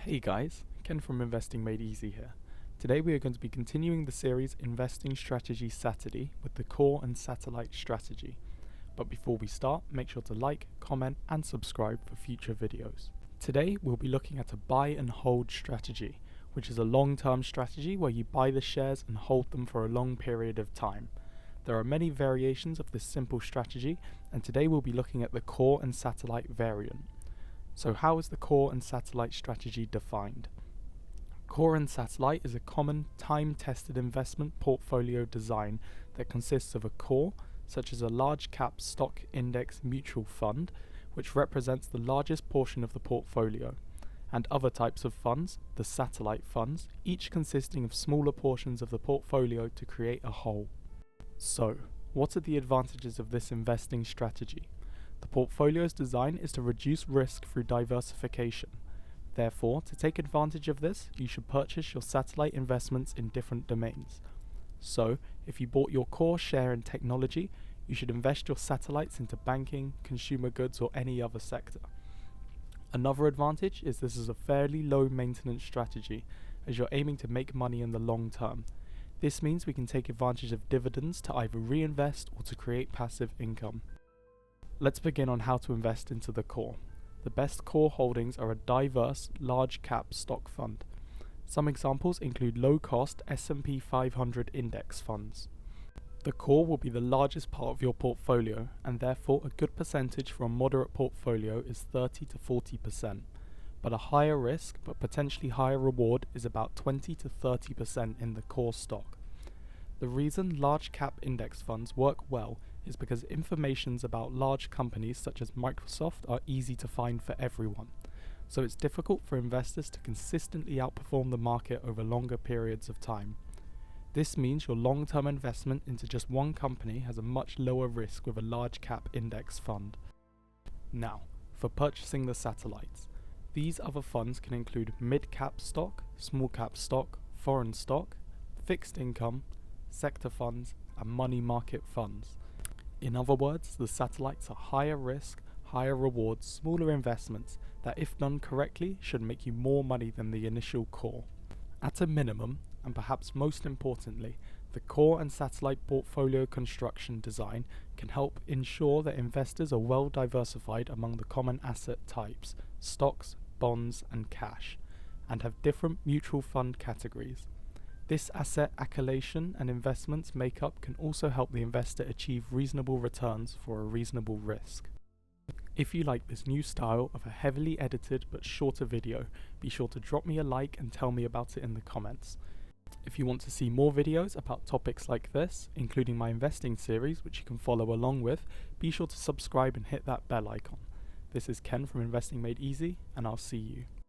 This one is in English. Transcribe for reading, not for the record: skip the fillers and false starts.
Hey guys, Ken from Investing Made Easy here. Today we are going to be continuing the series Investing Strategy Saturday with the core and satellite strategy. But before we start, make sure to like, comment and subscribe for future videos. Today we'll be looking at a buy and hold strategy, which is a long-term strategy where you buy the shares and hold them for a long period of time. There are many variations of this simple strategy, and today we'll be looking at the core and satellite variant. So how is the core and satellite strategy defined? Core and satellite is a common time-tested investment portfolio design that consists of a core, such as a large cap stock index mutual fund, which represents the largest portion of the portfolio, and other types of funds, the satellite funds, each consisting of smaller portions of the portfolio to create a whole. So, what are the advantages of this investing strategy? The portfolio's design is to reduce risk through diversification. Therefore, to take advantage of this, you should purchase your satellite investments in different domains. So, if you bought your core share in technology, you should invest your satellites into banking, consumer goods, or any other sector. Another advantage is this is a fairly low maintenance strategy, as you're aiming to make money in the long term. This means we can take advantage of dividends to either reinvest or to create passive income. Let's begin on how to invest into the core. The best core holdings are a diverse, large cap stock fund. Some examples include low-cost S&P 500 index funds. The core will be the largest part of your portfolio, and therefore a good percentage for a moderate portfolio is 30 to 40%. But a higher risk, but potentially higher reward is about 20 to 30% in the core stock. The reason large cap index funds work well is because informations about large companies such as Microsoft are easy to find for everyone. So it's difficult for investors to consistently outperform the market over longer periods of time. This means your long-term investment into just one company has a much lower risk with a large cap index fund. Now, for purchasing the satellites. These other funds can include mid-cap stock, small-cap stock, foreign stock, fixed income, sector funds, and money market funds. In other words, the satellites are higher risk, higher reward, smaller investments that, if done correctly, should make you more money than the initial core. At a minimum, and perhaps most importantly, the core and satellite portfolio construction design can help ensure that investors are well diversified among the common asset types, stocks, bonds, and cash, and have different mutual fund categories. This asset allocation and investments makeup can also help the investor achieve reasonable returns for a reasonable risk. If you like this new style of a heavily edited but shorter video, be sure to drop me a like and tell me about it in the comments. If you want to see more videos about topics like this, including my investing series which you can follow along with, be sure to subscribe and hit that bell icon. This is Ken from Investing Made Easy, and I'll see you.